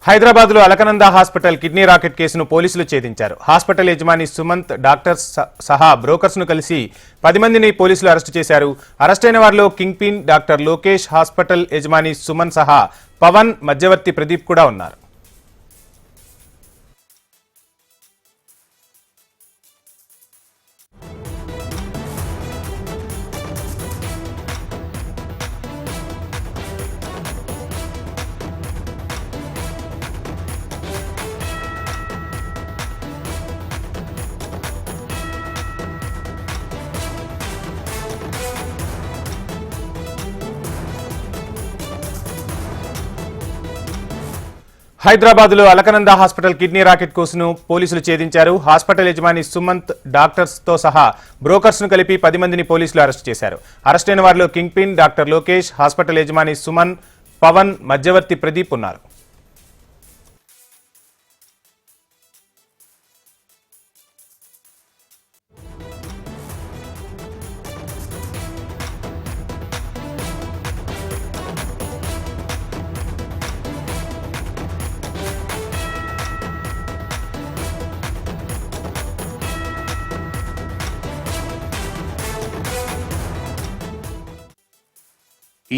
హైదరాబాద్ లో Alaknanda hospital kidney racket కేసును పోలీసులు ఛేదించారు. హాస్పిటల్ యజమాని సుమంత్, డాక్టర్స్ సహా బ్రోకర్స్ ను కలిసి 10 మందిని పోలీసులు అరెస్టు చేశారు. అరెస్టైన వారిలో king pin doctor Lokesh, hospital యజమాని సుమన్ సహా పవన్, మధ్యవర్తి ప్రదీప్ కూడా ఉన్నారు. హైదరాబాద్ లో అలకనంద హాస్పిటల్ కిడ్నీ రాకెట్ కేసును పోలీసులు ఛేదించారు. హాస్పిటల్ యజమాని సుమంత్, డాక్టర్స్ తో సహా బ్రోకర్స్ ను కలిపి 10 మందిని పోలీసులు అరెస్టు చేశారు. అరెస్టైన వారిలో king pin doctor Lokesh, hospital యజమాని సుమన్, పవన్, మధ్యవర్తి ప్రదీప్ ఉన్నారు.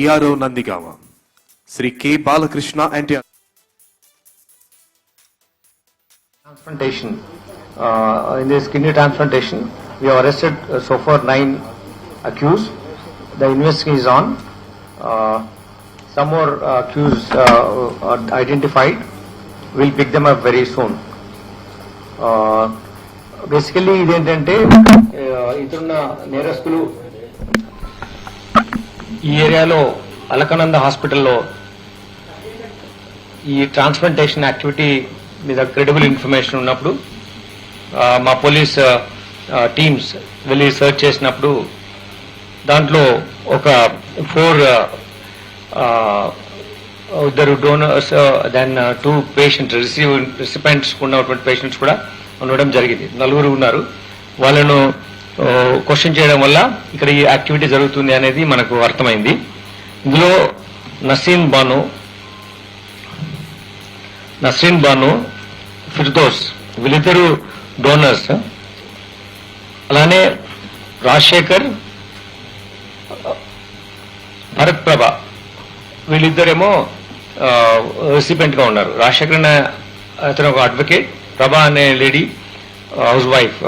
ERO Nandigama, Sri K. Balakrishna and transplantation. In this kidney transplantation, we have arrested so far 9 accused. The investigation is on. Some more accused are identified. We'll pick them up very soon. Basically, ఇదేంటంటే ఇతరున్న నేరస్తులు ఈ ఏరియాలో అలకనంద హాస్పిటల్లో ఈ transplantation activity మీద credible information ఉన్నప్పుడు మా police teams వెళ్ళి సర్చ్ చేసినప్పుడు దాంట్లో ఒక 4 ఇద్దరు డోనర్స్ దెన్ 2 పేషెంట్ రిసిపెంట్స్ ఉన్నటువంటి పేషెంట్స్ కూడా ఉండడం జరిగింది. 4 ఉన్నారు. వాళ్ళను క్వశ్చన్ చేయడం వల్ల ఇక్కడ ఈ యాక్టివిటీ జరుగుతుంది అనేది మనకు అర్థమైంది. ఇందులో నసీన్ బాను, ఫిర్దోస్ వీళ్ళిద్దరు డోనర్స్. అలానే రాజశేఖర్, భరత్ ప్రభ వీళ్ళిద్దరేమో రెసిపెంట్ గా ఉన్నారు. రాజశేఖర్ అనే అతను ఒక అడ్వకేట్, ప్రభ అనే lady house wife,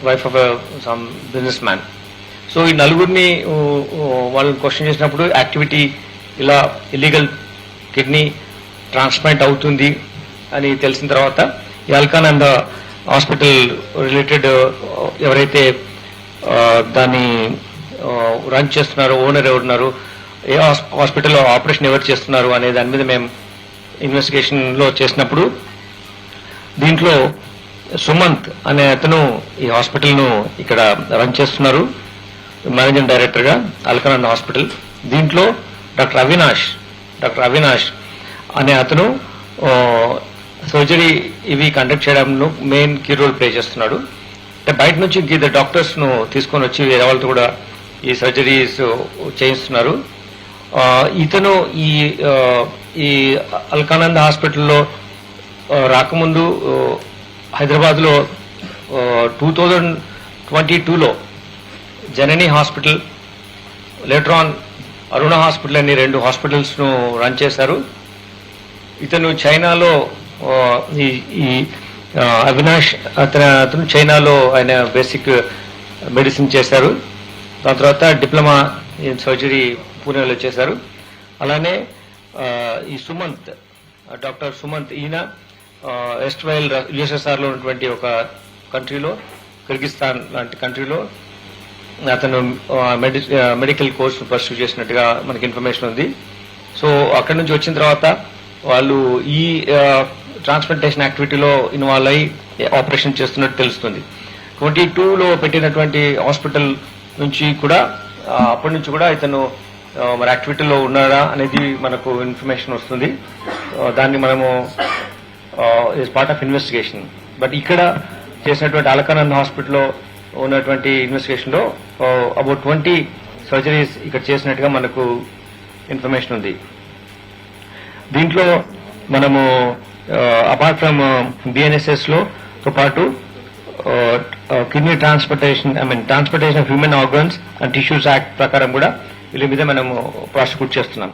wife of some business man. So ఈ 4 వాళ్ళని క్వశ్చన్ చేసినప్పుడు యాక్టివిటీ ఇలా ఇల్లీగల్ కిడ్నీ ట్రాన్స్ప్లాంట్ అవుతుంది అని తెలిసిన తర్వాత ఈ అల్కానంద హాస్పిటల్ రిలేటెడ్ ఎవరైతే దాన్ని రన్ చేస్తున్నారో, ఓనర్ ఎవరున్నారు, ఏ హాస్పిటల్లో ఆపరేషన్ ఎవరు చేస్తున్నారు అనే దాని మీద మేము ఇన్వెస్టిగేషన్లో చేసినప్పుడు దీంట్లో సుమంత్ అనే అతను ఈ హాస్పిటల్ను ఇక్కడ రన్ చేస్తున్నారు, మేనేజింగ్ డైరెక్టర్ గా అల్కనంద హాస్పిటల్. దీంట్లో డాక్టర్ అవినాష్ అనే అతను సర్జరీ ఇవి కండక్ట్ చేయడంలో మెయిన్ కీ రోల్ ప్లే చేస్తున్నాడు. అంటే బయట నుంచి ఇద్దరు డాక్టర్స్ ను తీసుకొని వచ్చి వేరే వాళ్ళతో కూడా ఈ సర్జరీస్ చేయిస్తున్నారు. ఇతను ఈ అల్కానంద హాస్పిటల్లో రాకముందు హైదరాబాద్ లో 2022లో Janani hospital, later on Aruna hospital అని 2 హాస్పిటల్స్ ను రన్ చేశారు. ఇతను చైనాలో ఈ అవినాష్ అతను చైనాలో ఆయన బేసిక్ మెడిసిన్ చేశారు. దాని తర్వాత డిప్లొమా ఇన్ సర్జరీ పూణేలో చేశారు. అలానే ఈ సుమంత్, డాక్టర్ సుమంత్, ఈయన ఎస్ట్వైల్ యుఎస్ఎస్ఆర్ లో ఉన్నటువంటి ఒక కంట్రీలో, కిర్గిస్తాన్ లాంటి కంట్రీలో అతను మెడికల్ కోర్సు పర్సూ చేసినట్టుగా మనకి ఇన్ఫర్మేషన్ ఉంది. సో అక్కడి నుంచి వచ్చిన తర్వాత వాళ్ళు ఈ ట్రాన్స్ప్లాంటేషన్ యాక్టివిటీలో ఇన్వాల్వ్ అయ్యి ఆపరేషన్ చేస్తున్నట్టు తెలుస్తుంది. 22లో పెట్టినటువంటి హాస్పిటల్ నుంచి కూడా అప్పటి నుంచి కూడా ఇతను మరి యాక్టివిటీలో ఉన్నాడా అనేది మనకు ఇన్ఫర్మేషన్ వస్తుంది. దాన్ని మనము is part of investigation. But ఇక్కడ చేసినటువంటి అలకానంద హాస్పిటల్లో ఉన్నటువంటి ఇన్వెస్టిగేషన్ లో అబౌట్ 20 సర్జరీస్ ఇక్కడ చేసినట్టుగా మనకు ఇన్ఫర్మేషన్ ఉంది. దీంట్లో మనము అపార్ట్ ఫ్రమ్ బిఎన్ఎస్ఎస్ లో తో పాటు kidney transportation of human organs and tissues act ప్రకారం కూడా వీళ్ళ మీద మనము ప్రాసిక్యూట్ చేస్తున్నాం.